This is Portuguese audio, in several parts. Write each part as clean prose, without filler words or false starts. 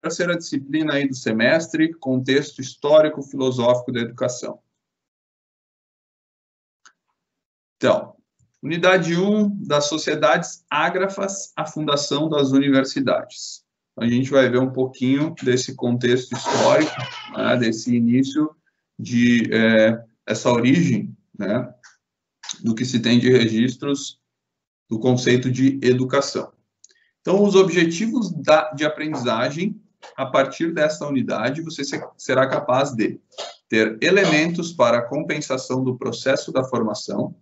terceira disciplina aí do semestre, contexto histórico-filosófico da educação. Então, unidade 1 das sociedades ágrafas, a fundação das universidades. A gente vai ver um pouquinho desse contexto histórico, né, desse início de essa origem, né, do que se tem de registros do conceito de educação. Então, os objetivos de aprendizagem, a partir desta unidade, você será capaz de ter elementos para a compensação do processo da formação,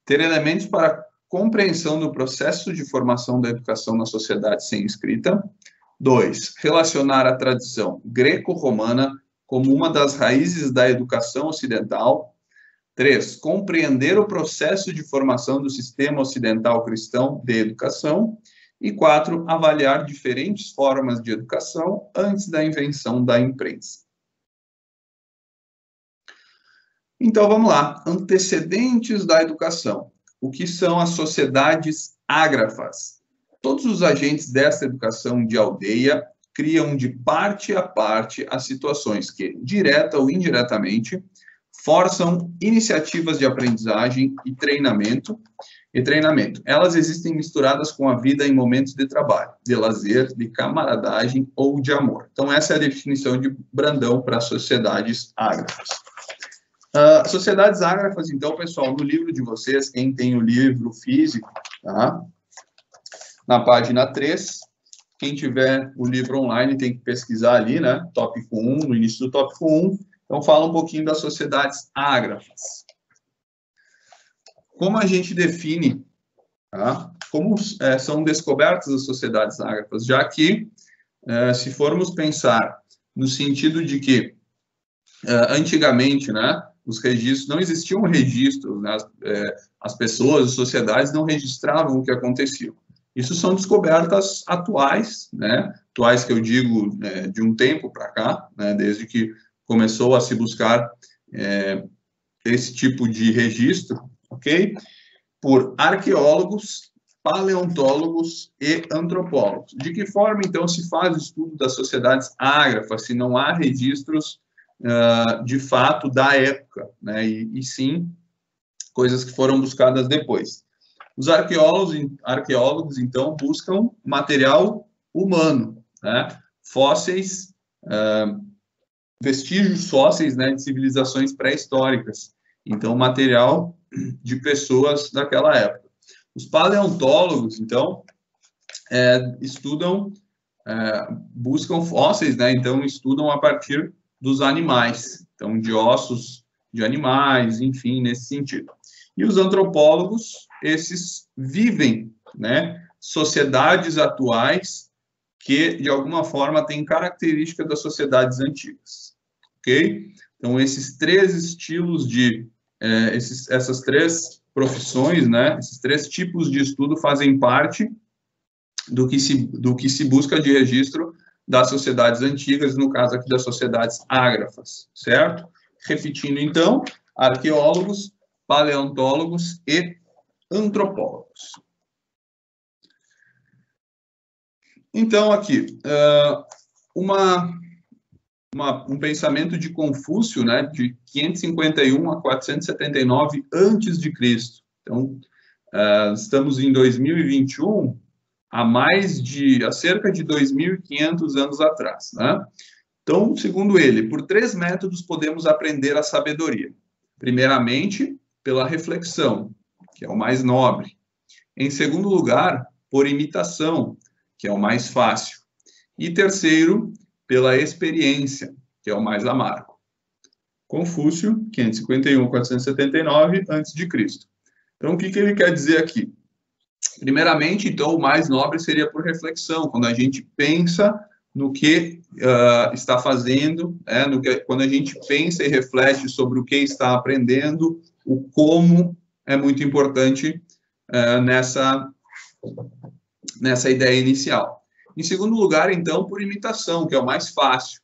ter elementos para a compreensão do processo de formação da educação na sociedade sem escrita. 2, relacionar a tradição greco-romana como uma das raízes da educação ocidental. 3, compreender o processo de formação do sistema ocidental cristão de educação. E 4, avaliar diferentes formas de educação antes da invenção da imprensa. Então, vamos lá. Antecedentes da educação. O que são as sociedades ágrafas? Todos os agentes dessa educação de aldeia criam de parte a parte as situações que, direta ou indiretamente, forçam iniciativas de aprendizagem e treinamento. Elas existem misturadas com a vida em momentos de trabalho, de lazer, de camaradagem ou de amor. Então, essa é a definição de Brandão para sociedades ágrafas. Sociedades ágrafas, então, pessoal, no livro de vocês, quem tem o livro físico, tá? Na página 3, quem tiver o livro online tem que pesquisar ali, né? Tópico 1, no início do tópico 1. Então, fala um pouquinho das sociedades ágrafas. Como a gente define, tá? Como são descobertas as sociedades ágrafas? Já que, se formos pensar no sentido de que, antigamente, né, os registros, não existiam registros, né, as pessoas, as sociedades não registravam o que acontecia. Isso são descobertas atuais, né, atuais que eu digo de um tempo para cá, né, desde que começou a se buscar esse tipo de registro, ok? Por arqueólogos, paleontólogos e antropólogos. De que forma, então, se faz o estudo das sociedades ágrafas, se não há registros, de fato, da época, né? E sim, coisas que foram buscadas depois. Os arqueólogos, então, buscam material humano, né? Fósseis, vestígios fósseis, né, de civilizações pré-históricas. Então, material de pessoas daquela época. Os paleontólogos, então, buscam fósseis, né? Então, estudam a partir dos animais. Então, de ossos de animais, enfim, nesse sentido. E os antropólogos, esses vivem, né, sociedades atuais que, de alguma forma, têm característica das sociedades antigas, ok? Então, esses três estilos essas três profissões, né, esses três tipos de estudo fazem parte do que se busca de registro das sociedades antigas, no caso aqui das sociedades ágrafas, certo? Repetindo, então, arqueólogos, paleontólogos e antropólogos. Então, aqui, um pensamento de Confúcio, né, de 551 a 479 a.C. Então, estamos em 2021, há cerca de 2.500 anos atrás, né? Então, segundo ele, por 3 métodos podemos aprender a sabedoria. Primeiramente, pela reflexão, que é o mais nobre. Em segundo lugar, por imitação, que é o mais fácil. E terceiro, pela experiência, que é o mais amargo. Confúcio, 551 a 479 a.C. Então, o que ele quer dizer aqui? Primeiramente, então, o mais nobre seria por reflexão, quando a gente pensa no que está fazendo, quando a gente pensa e reflete sobre o que está aprendendo, o como é muito importante nessa ideia inicial. Em segundo lugar, então, por imitação, que é o mais fácil.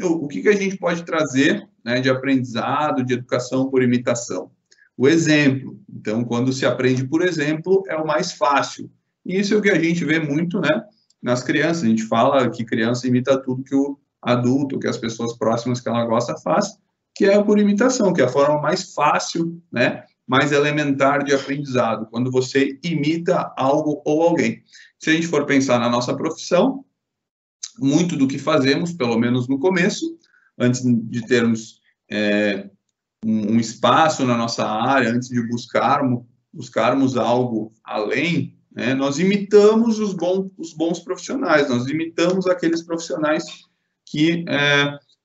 O que a gente pode trazer, né, de aprendizado, de educação por imitação? o exemplo. Então, quando se aprende por exemplo, é o mais fácil. E isso é o que a gente vê muito, né, nas crianças. A gente fala que criança imita tudo que o adulto, que as pessoas próximas que ela gosta faz, que é por imitação, que é a forma mais fácil, né, mais elementar de aprendizado, quando você imita algo ou alguém. Se a gente for pensar na nossa profissão, muito do que fazemos, pelo menos no começo, antes de termos um espaço na nossa área, antes de buscarmos algo além, né, nós imitamos os bons profissionais, nós imitamos aqueles profissionais que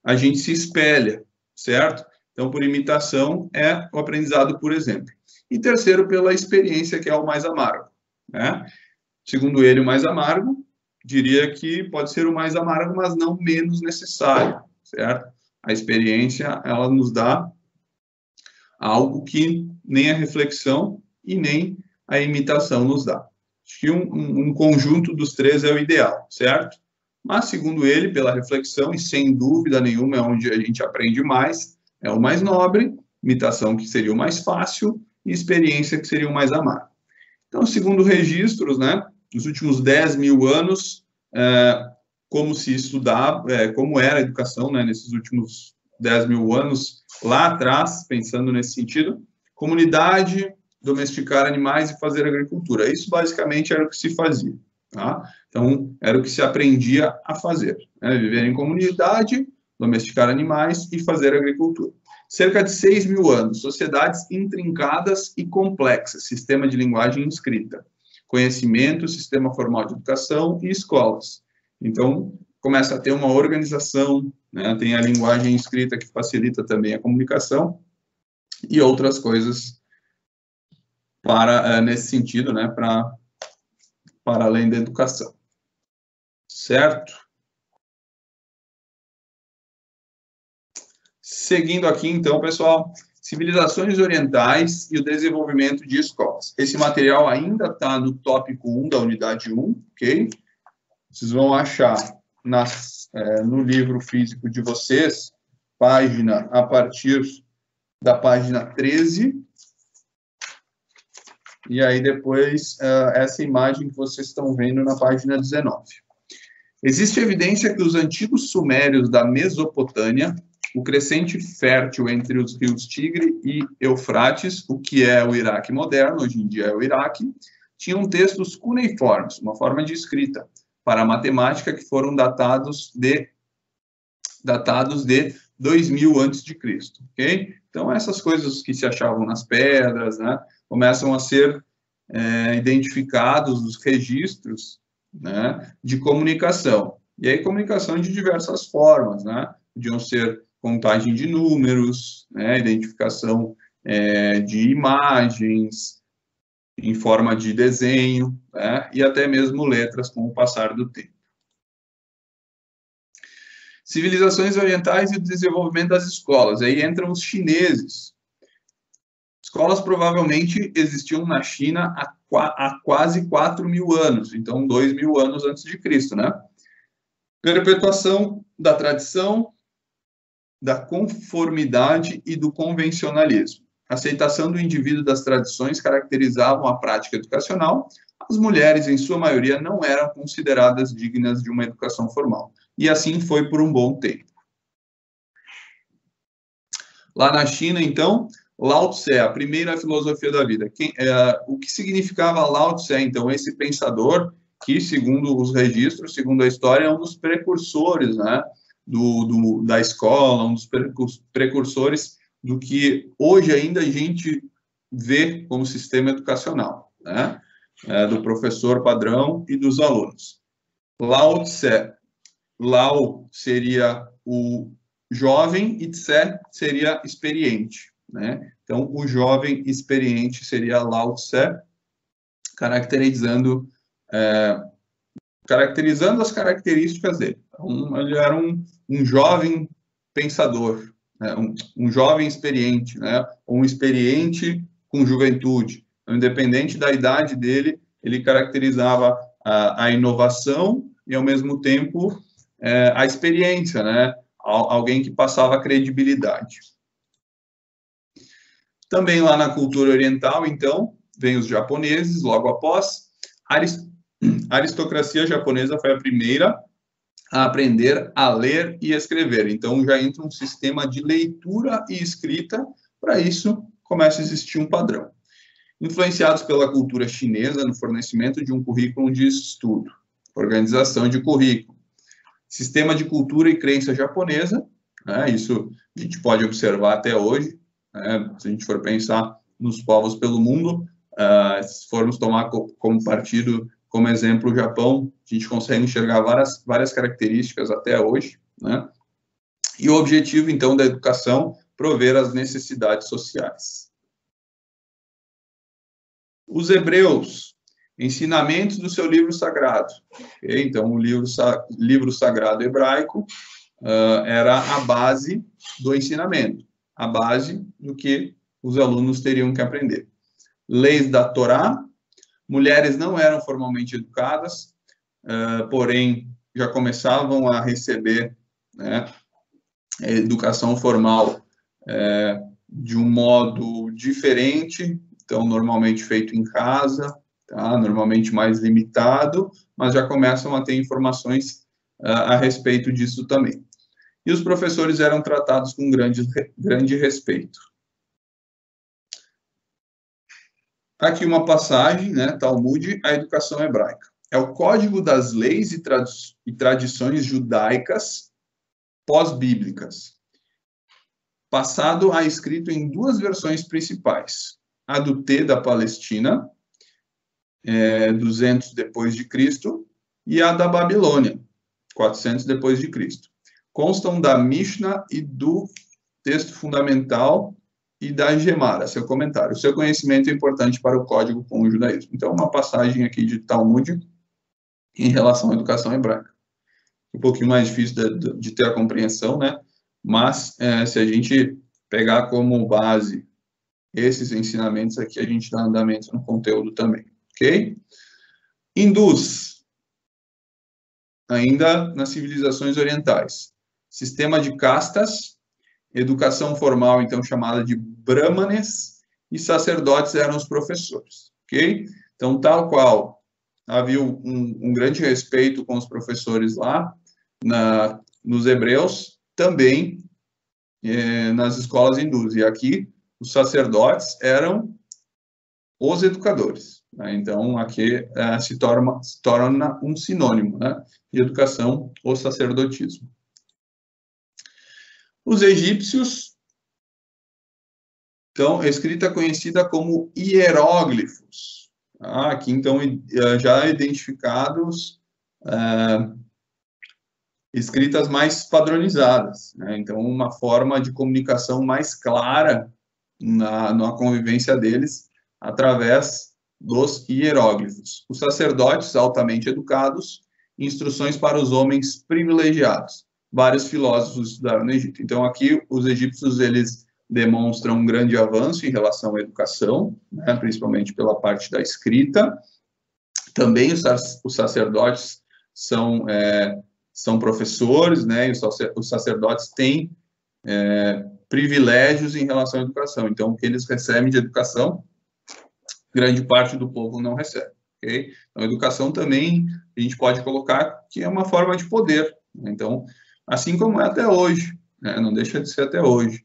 a gente se espelha, certo? Então, por imitação, é o aprendizado, por exemplo. E terceiro, pela experiência, que é o mais amargo, né? Segundo ele, o mais amargo, diria que pode ser o mais amargo, mas não menos necessário, certo? A experiência, ela nos dá algo que nem a reflexão e nem a imitação nos dá. Acho que um conjunto dos três é o ideal, certo? Mas, segundo ele, pela reflexão, e sem dúvida nenhuma é onde a gente aprende mais, é o mais nobre, imitação que seria o mais fácil e experiência que seria o mais amargo. Então, segundo registros, né, nos últimos 10 mil anos, como se estudava, como era a educação, né, nesses últimos 10 mil anos, lá atrás, pensando nesse sentido, comunidade, domesticar animais e fazer agricultura. Isso, basicamente, era o que se fazia. Tá? Então, era o que se aprendia a fazer. Né? Viver em comunidade, domesticar animais e fazer agricultura. Cerca de 6 mil anos, sociedades intrincadas e complexas, sistema de linguagem escrita, conhecimento, sistema formal de educação e escolas. Então, começa a ter uma organização, né? Tem a linguagem escrita que facilita também a comunicação e outras coisas nesse sentido, né? Para além da educação. Certo? Seguindo aqui, então, pessoal, civilizações orientais e o desenvolvimento de escolas. Esse material ainda está no tópico 1 da unidade 1, ok? Vocês vão achar no livro físico de vocês, a partir da página 13, e aí depois essa imagem que vocês estão vendo na página 19. Existe evidência que os antigos sumérios da Mesopotâmia, o crescente fértil entre os rios Tigre e Eufrates, o que é o Iraque moderno, hoje em dia é o Iraque, tinham textos cuneiformes, uma forma de escrita, para a matemática que foram datados de 2000 a.C., ok? Então, essas coisas que se achavam nas pedras, né, começam a ser identificados os registros, né, de comunicação. E aí, comunicação de diversas formas, né? Podiam ser contagem de números, né, identificação de imagens, em forma de desenho, né, e até mesmo letras com o passar do tempo. Civilizações orientais e o desenvolvimento das escolas. Aí entram os chineses. Escolas provavelmente existiam na China há quase 4 mil anos, então 2 mil anos antes de Cristo, né? Perpetuação da tradição, da conformidade e do convencionalismo. Aceitação do indivíduo das tradições caracterizavam a prática educacional. As mulheres, em sua maioria, não eram consideradas dignas de uma educação formal. E assim foi por um bom tempo. Lá na China, então, Lao Tse, a primeira filosofia da vida. O que significava Lao Tse, então? Esse pensador que, segundo os registros, segundo a história, é um dos precursores, né, da escola, um dos precursores do que hoje ainda a gente vê como sistema educacional, né? Do professor padrão e dos alunos. Lao Tse. Lao seria o jovem e Tse seria experiente, né? Então, o jovem experiente seria Lao Tse, caracterizando as características dele. Então, ele era um jovem pensador, né? um jovem experiente, né? Um experiente com juventude. Então, independente da idade dele, ele caracterizava a inovação e, ao mesmo tempo, a experiência, né? Alguém que passava credibilidade. Também lá na cultura oriental, então, vem os japoneses, logo após. A aristocracia japonesa foi a primeira a aprender a ler e escrever. Então, já entra um sistema de leitura e escrita. Para isso, começa a existir um padrão. Influenciados pela cultura chinesa no fornecimento de um currículo de estudo, organização de currículo, sistema de cultura e crença japonesa, né, isso a gente pode observar até hoje, né, se a gente for pensar nos povos pelo mundo, se formos tomar como partido, como exemplo, o Japão, a gente consegue enxergar várias características até hoje, né, e o objetivo, então, da educação, prover as necessidades sociais. Os hebreus, ensinamentos do seu livro sagrado. Okay? Então, o livro sagrado hebraico era a base do ensinamento, a base do que os alunos teriam que aprender. Leis da Torá, mulheres não eram formalmente educadas, porém, já começavam a receber, né, a educação formal de um modo diferente, então, normalmente feito em casa, tá? Normalmente mais limitado, mas já começam a ter informações a respeito disso também. E os professores eram tratados com grande respeito. Aqui uma passagem, né, Talmud, a educação hebraica. É o código das leis e tradições judaicas pós-bíblicas, passado a escrito em duas versões principais. A do T da Palestina, 200 depois de Cristo, e a da Babilônia, 400 depois de Cristo. Constam da Mishnah e do texto fundamental e da Gemara, seu comentário. O seu conhecimento é importante para o código com o judaísmo. Então, uma passagem aqui de Talmud em relação à educação hebraica. Um pouquinho mais difícil de ter a compreensão, né? Mas, se a gente pegar como base esses ensinamentos aqui, a gente dá andamento no conteúdo também, ok? Hindus, ainda nas civilizações orientais. Sistema de castas, educação formal, então, chamada de brahmanes, e sacerdotes eram os professores, ok? Então, tal qual havia um grande respeito com os professores lá, nos hebreus, também nas escolas hindus. E aqui, os sacerdotes eram os educadores, né? Então, aqui se torna um sinônimo, né, de educação, o sacerdotismo. Os egípcios, então, escrita conhecida como hieróglifos. Aqui, então, já identificados escritas mais padronizadas, né? Então, uma forma de comunicação mais clara na convivência deles, através dos hieróglifos. Os sacerdotes altamente educados, instruções para os homens privilegiados. Vários filósofos estudaram no Egito. Então, aqui, os egípcios, eles demonstram um grande avanço em relação à educação, né, principalmente pela parte da escrita. Também os sacerdotes são professores, né, e os sacerdotes têm privilégios em relação à educação. Então, o que eles recebem de educação, grande parte do povo não recebe, ok? Então, a educação também, a gente pode colocar que é uma forma de poder, né? Então, assim como é até hoje, né? Não deixa de ser até hoje.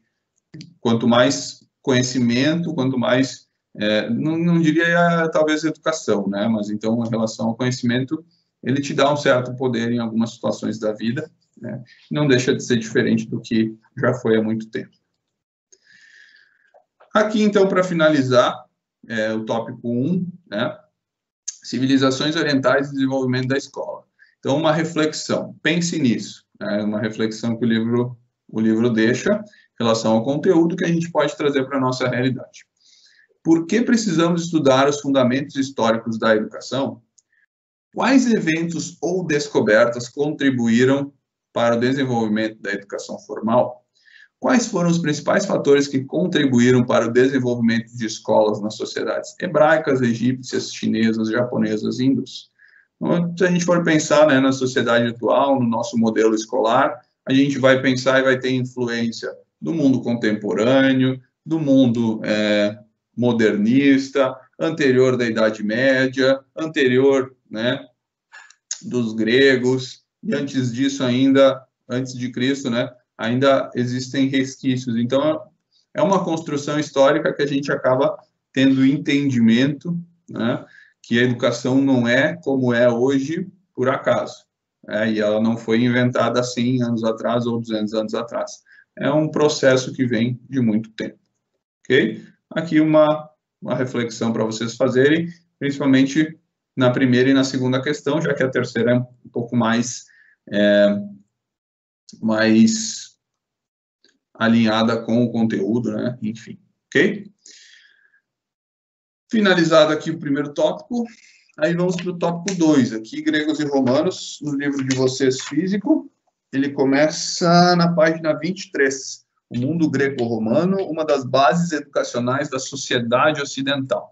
Quanto mais conhecimento, quanto mais, não diria talvez educação, né? Mas, então, em relação ao conhecimento, ele te dá um certo poder em algumas situações da vida, né? Não deixa de ser diferente do que já foi há muito tempo. Aqui, então, para finalizar, o tópico 1, né? Civilizações orientais e desenvolvimento da escola. Então, uma reflexão, pense nisso, né? Uma reflexão que o livro deixa em relação ao conteúdo que a gente pode trazer para a nossa realidade. Por que precisamos estudar os fundamentos históricos da educação? Quais eventos ou descobertas contribuíram para o desenvolvimento da educação formal? Quais foram os principais fatores que contribuíram para o desenvolvimento de escolas nas sociedades hebraicas, egípcias, chinesas, japonesas e hindus? Então, se a gente for pensar, né, na sociedade atual, no nosso modelo escolar, a gente vai pensar e vai ter influência do mundo contemporâneo, do mundo modernista, anterior da Idade Média, anterior, né, dos gregos, e antes disso ainda, antes de Cristo, né, ainda existem resquícios. Então, é uma construção histórica que a gente acaba tendo entendimento, né, que a educação não é como é hoje por acaso, e ela não foi inventada há 100 anos atrás ou 200 anos atrás. É um processo que vem de muito tempo, ok? Aqui uma reflexão para vocês fazerem, principalmente na primeira e na segunda questão, já que a terceira é um pouco mais alinhada com o conteúdo, né? Enfim, ok? Finalizado aqui o primeiro tópico, aí vamos para o tópico 2, aqui, gregos e romanos, no livro de vocês, físico. Ele começa na página 23. O mundo greco-romano, uma das bases educacionais da sociedade ocidental.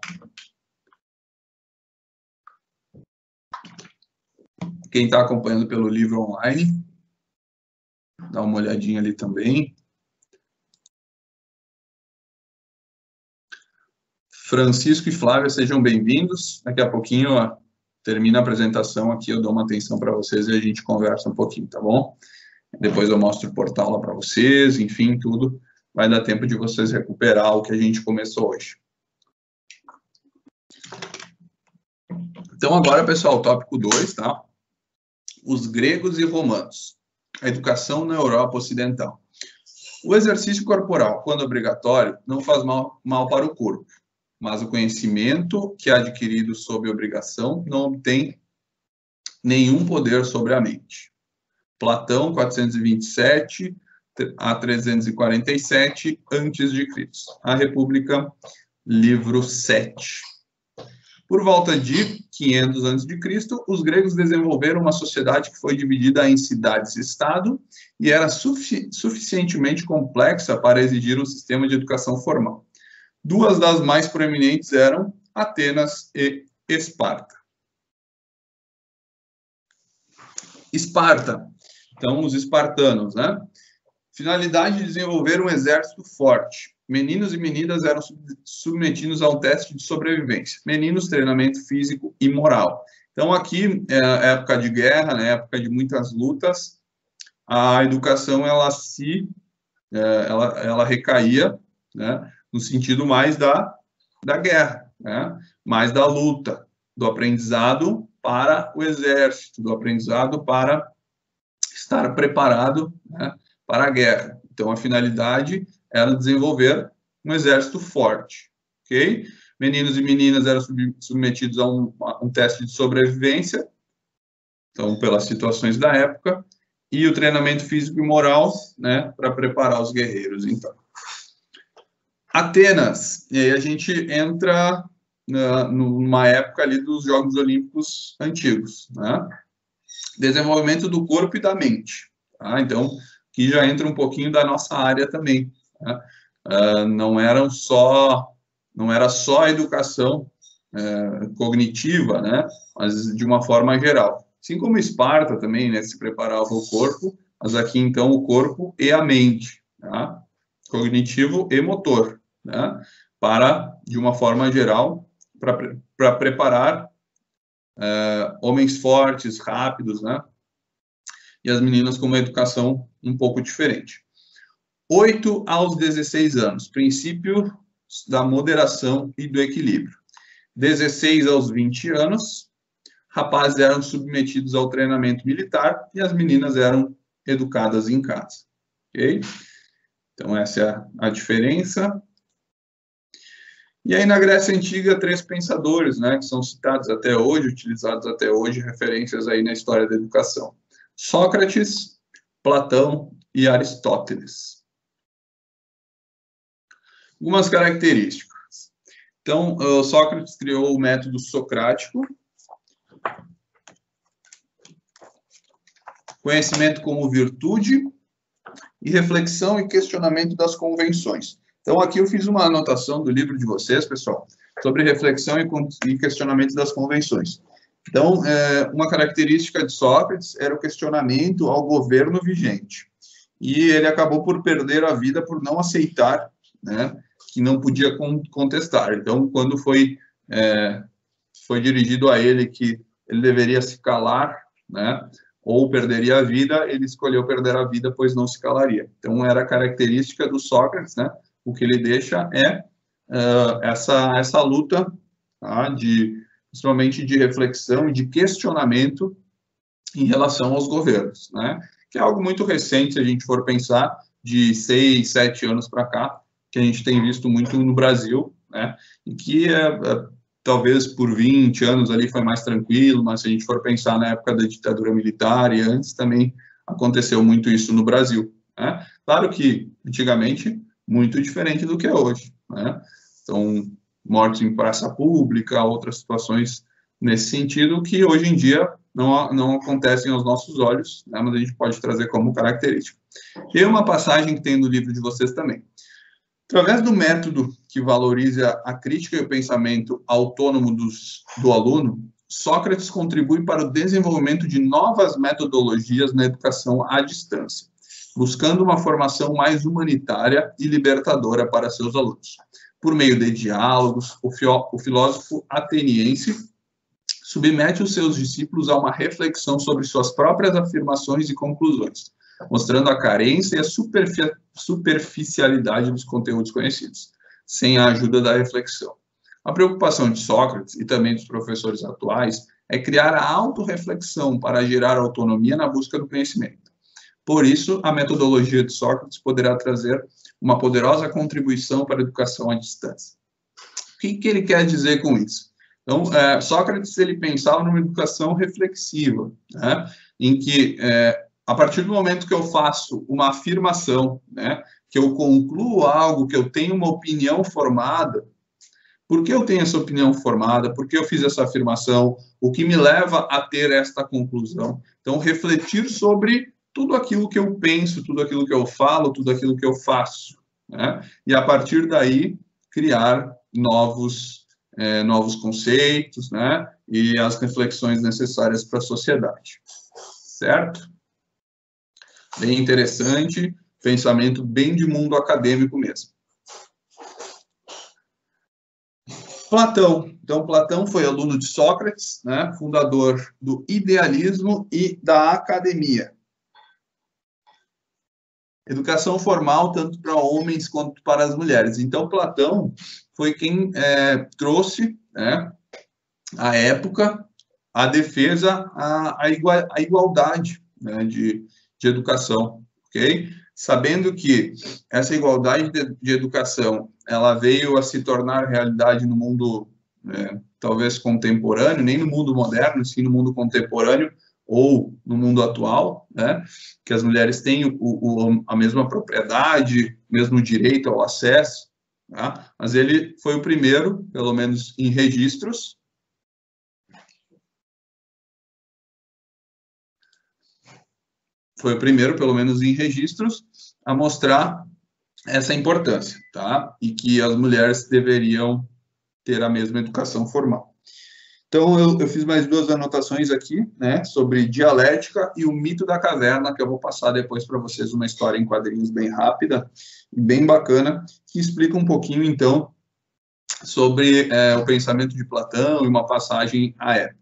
Quem está acompanhando pelo livro online, dá uma olhadinha ali também. Francisco e Flávia, sejam bem-vindos. Daqui a pouquinho, termina a apresentação aqui, eu dou uma atenção para vocês e a gente conversa um pouquinho, tá bom? Depois eu mostro o portal lá para vocês, enfim, tudo. Vai dar tempo de vocês recuperar o que a gente começou hoje. Então, agora, pessoal, tópico 2, tá? Os gregos e romanos. A educação na Europa Ocidental. O exercício corporal, quando obrigatório, não faz mal para o corpo, mas o conhecimento que é adquirido sob obrigação não obtém nenhum poder sobre a mente. Platão, 427 a 347 a.C. A República, livro 7. Por volta de 500 a.C., os gregos desenvolveram uma sociedade que foi dividida em cidades-estado e era suficientemente complexa para exigir um sistema de educação formal. Duas das mais proeminentes eram Atenas e Esparta. Esparta, então os espartanos, né? Finalidade de desenvolver um exército forte. Meninos e meninas eram submetidos a um teste de sobrevivência. Meninos, treinamento físico e moral. Então, aqui, época de guerra, né, época de muitas lutas, a educação, ela recaía, né, no sentido mais da guerra, né, mais da luta, do aprendizado para o exército, do aprendizado para estar preparado, né, para a guerra. Então, a finalidade era desenvolver um exército forte, ok? Meninos e meninas eram submetidos a um teste de sobrevivência, então, pelas situações da época, e o treinamento físico e moral, né, para preparar os guerreiros, então. Atenas, e aí a gente entra numa época ali dos Jogos Olímpicos antigos, né? Desenvolvimento do corpo e da mente, tá? Então, aqui já entra um pouquinho da nossa área também, tá? Não era só a educação cognitiva, né? Mas de uma forma geral. Assim como Esparta também, né, se preparava o corpo, mas aqui, então, o corpo e a mente, tá? Cognitivo e motor, né? Para, de uma forma geral, para preparar homens fortes, rápidos, né? E as meninas com uma educação um pouco diferente. 8 aos 16 anos, princípio da moderação e do equilíbrio. 16 aos 20 anos, rapazes eram submetidos ao treinamento militar e as meninas eram educadas em casa. Ok? Então, essa é a diferença. E aí, na Grécia Antiga, 3 pensadores, né, que são citados até hoje, utilizados até hoje, referências aí na história da educação. Sócrates, Platão e Aristóteles. Algumas características. Então, Sócrates criou o método socrático. Conhecimento como virtude e reflexão e questionamento das convenções. Então, aqui eu fiz uma anotação do livro de vocês, pessoal, sobre reflexão e questionamento das convenções. Então, uma característica de Sócrates era o questionamento ao governo vigente. E ele acabou por perder a vida por não aceitar né, que não podia contestar. Então, quando foi dirigido a ele que ele deveria se calar, né, ou perderia a vida, ele escolheu perder a vida, pois não se calaria. Então, era a característica do Sócrates, né, o que ele deixa é essa luta, tá, principalmente de reflexão e de questionamento em relação aos governos, né, que é algo muito recente, se a gente for pensar, de 6, 7 anos para cá, que a gente tem visto muito no Brasil, né, e que talvez por 20 anos ali foi mais tranquilo, mas se a gente for pensar na época da ditadura militar e antes, também aconteceu muito isso no Brasil, né? Claro que, antigamente, muito diferente do que é hoje, né? Então, mortes em praça pública, outras situações nesse sentido, que hoje em dia não acontecem aos nossos olhos, né? Mas a gente pode trazer como característica. E uma passagem que tem no livro de vocês também. Através do método que valoriza a crítica e o pensamento autônomo do aluno, Sócrates contribui para o desenvolvimento de novas metodologias na educação à distância, buscando uma formação mais humanitária e libertadora para seus alunos. Por meio de diálogos, o filósofo ateniense submete os seus discípulos a uma reflexão sobre suas próprias afirmações e conclusões, mostrando a carência e a superficialidade dos conteúdos conhecidos, sem a ajuda da reflexão. A preocupação de Sócrates e também dos professores atuais é criar a autorreflexão para gerar autonomia na busca do conhecimento. Por isso, a metodologia de Sócrates poderá trazer uma poderosa contribuição para a educação à distância. O que ele quer dizer com isso? Então, Sócrates ele pensava numa educação reflexiva, né, em que a partir do momento que eu faço uma afirmação, né, que eu concluo algo, que eu tenho uma opinião formada, por que eu tenho essa opinião formada? Por que eu fiz essa afirmação? O que me leva a ter esta conclusão? Então, refletir sobre tudo aquilo que eu penso, tudo aquilo que eu falo, tudo aquilo que eu faço, né? E, a partir daí, criar novos conceitos, né? E as reflexões necessárias para a sociedade. Certo? Bem interessante, pensamento bem de mundo acadêmico mesmo. Platão. Então, Platão foi aluno de Sócrates, né, fundador do idealismo e da academia. Educação formal, tanto para homens quanto para as mulheres. Então, Platão foi quem trouxe, né, à época, a defesa, a igualdade, né, de educação, ok? Sabendo que essa igualdade de educação, ela veio a se tornar realidade no mundo, talvez contemporâneo, nem no mundo moderno, sim no mundo contemporâneo, ou no mundo atual, né, que as mulheres têm a mesma propriedade, mesmo direito ao acesso, tá? Mas ele foi o primeiro, pelo menos em registros, a mostrar essa importância, tá? E que as mulheres deveriam ter a mesma educação formal. Então, eu fiz mais duas anotações aqui, né, sobre dialética e o mito da caverna, que eu vou passar depois para vocês uma história em quadrinhos bem rápida e bem bacana, que explica um pouquinho, então, sobre o pensamento de Platão e uma passagem à época.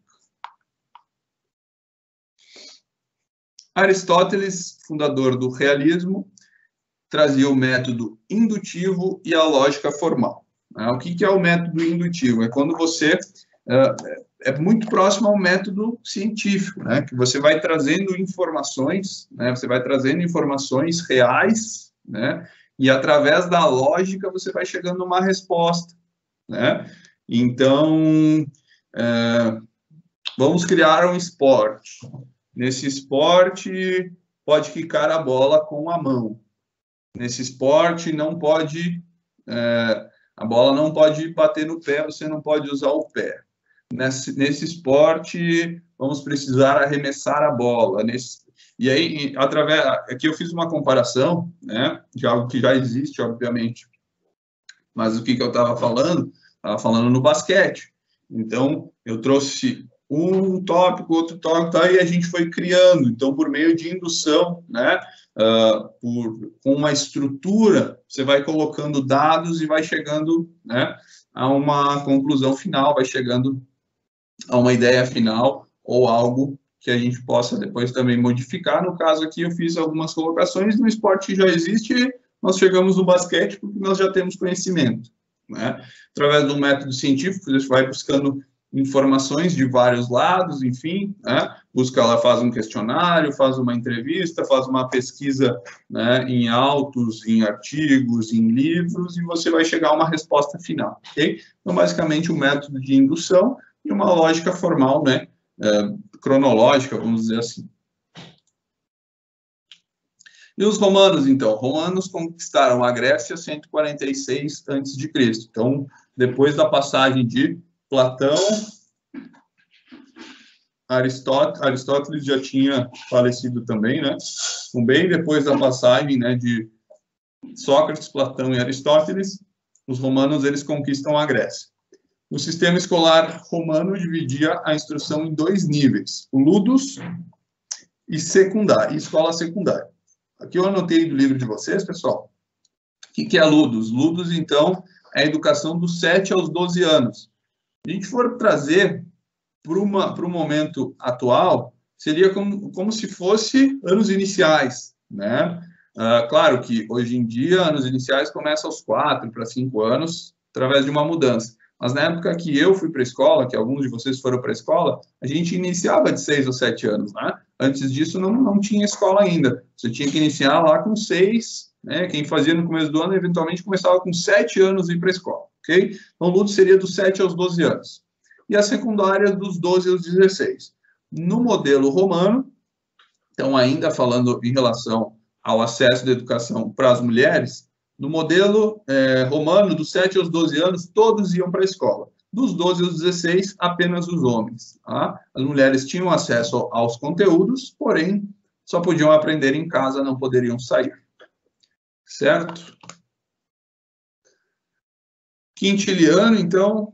Aristóteles, fundador do realismo, trazia o método indutivo e a lógica formal. O que é o método indutivo? É quando você é muito próximo ao método científico, né? Que você vai trazendo informações, né? Você vai trazendo informações reais, né? E através da lógica você vai chegando numa resposta, né? Então, vamos criar um esporte. Nesse esporte, pode quicar a bola com a mão. Nesse esporte, não pode... a bola não pode bater no pé, você não pode usar o pé. Nesse esporte, vamos precisar arremessar a bola. E aí, aqui eu fiz uma comparação, né, de algo que já existe, obviamente. Mas o que eu estava falando? Estava falando no basquete. Então, eu trouxe um tópico, outro tópico, tá, e a gente foi criando. Então, por meio de indução, né, com uma estrutura, você vai colocando dados e vai chegando, né, a uma conclusão final, vai chegando a uma ideia final ou algo que a gente possa depois também modificar. No caso aqui, eu fiz algumas colocações, no esporte que já existe, nós chegamos no basquete porque nós já temos conhecimento, né? Através do método científico, você vai buscando informações de vários lados, enfim, né? Busca lá, faz um questionário, faz uma entrevista, faz uma pesquisa, né, em autos, em artigos, em livros, e você vai chegar a uma resposta final, ok? Então, basicamente, um método de indução e uma lógica formal, né, cronológica, vamos dizer assim. E os romanos, então? Romanos conquistaram a Grécia 146 a.C. Então, depois da passagem de Platão, Aristóteles já tinha falecido também, né? Então, bem depois da passagem, né, de Sócrates, Platão e Aristóteles, os romanos, eles conquistam a Grécia. O sistema escolar romano dividia a instrução em 2 níveis, o ludus e escola secundária. Aqui eu anotei do livro de vocês, pessoal. O que é ludus? Ludus, então, é a educação dos 7 aos 12 anos. Se a gente for trazer para o momento atual, seria como se fosse anos iniciais, né? Claro que, hoje em dia, anos iniciais começam aos 4 para 5 anos, através de uma mudança. Mas na época que eu fui para a escola, que alguns de vocês foram para a escola, a gente iniciava de 6 ou 7 anos, né? Antes disso, não tinha escola ainda. Você tinha que iniciar lá com 6, né? Quem fazia no começo do ano, eventualmente, começava com 7 anos a ir para a escola, ok? Então, o ludus seria dos 7 aos 12 anos. E a secundária dos 12 aos 16. No modelo romano, então, ainda falando em relação ao acesso da educação para as mulheres, no modelo romano, dos 7 aos 12 anos, todos iam para a escola. Dos 12 aos 16, apenas os homens. Tá? As mulheres tinham acesso aos conteúdos, porém, só podiam aprender em casa, não poderiam sair. Certo? Quintiliano, então,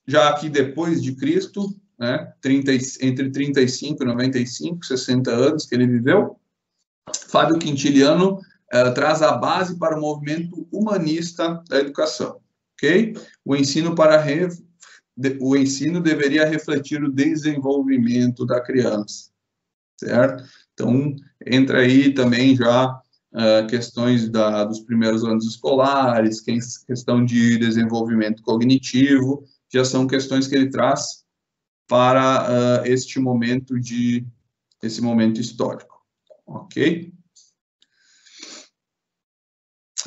já aqui depois de Cristo, né, entre 35 e 95, 60 anos que ele viveu, Fábio Quintiliano traz a base para o movimento humanista da educação, ok? O ensino deveria refletir o desenvolvimento da criança, certo? Então, entra aí também já questões dos primeiros anos escolares, questão de desenvolvimento cognitivo, já são questões que ele traz para esse momento histórico, ok?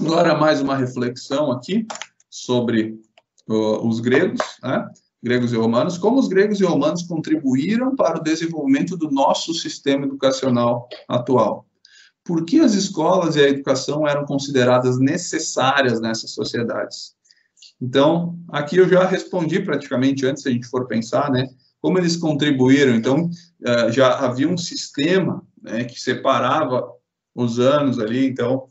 Agora, mais uma reflexão aqui sobre os gregos, né? Gregos e romanos. Como os gregos e romanos contribuíram para o desenvolvimento do nosso sistema educacional atual? Por que as escolas e a educação eram consideradas necessárias nessas sociedades? Então, aqui eu já respondi praticamente antes, se a gente for pensar, né? Como eles contribuíram. Então, já havia um sistema, né, que separava os anos ali, então,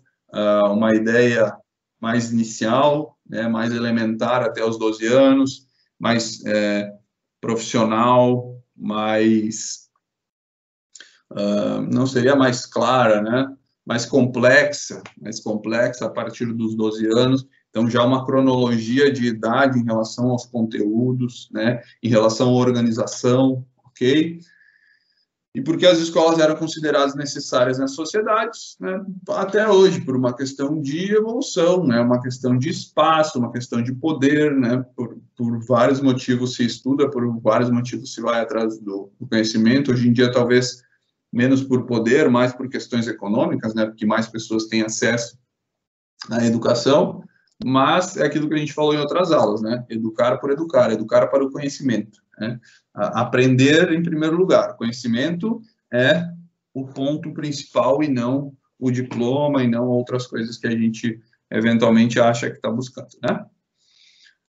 uma ideia mais inicial, né, mais elementar até os 12 anos, mais profissional, mais, não seria mais clara, né, mais complexa a partir dos 12 anos. Então, já uma cronologia de idade em relação aos conteúdos, né, em relação à organização, ok? E porque as escolas eram consideradas necessárias nas sociedades, né, até hoje, por uma questão de evolução, né, uma questão de espaço, uma questão de poder, né, por vários motivos se estuda, por vários motivos se vai atrás do conhecimento. Hoje em dia, talvez menos por poder, mais por questões econômicas, né, porque mais pessoas têm acesso à educação, mas é aquilo que a gente falou em outras aulas, né, educar para o conhecimento, né? Aprender em primeiro lugar. O conhecimento é o ponto principal e não o diploma e não outras coisas que a gente eventualmente acha que está buscando, né?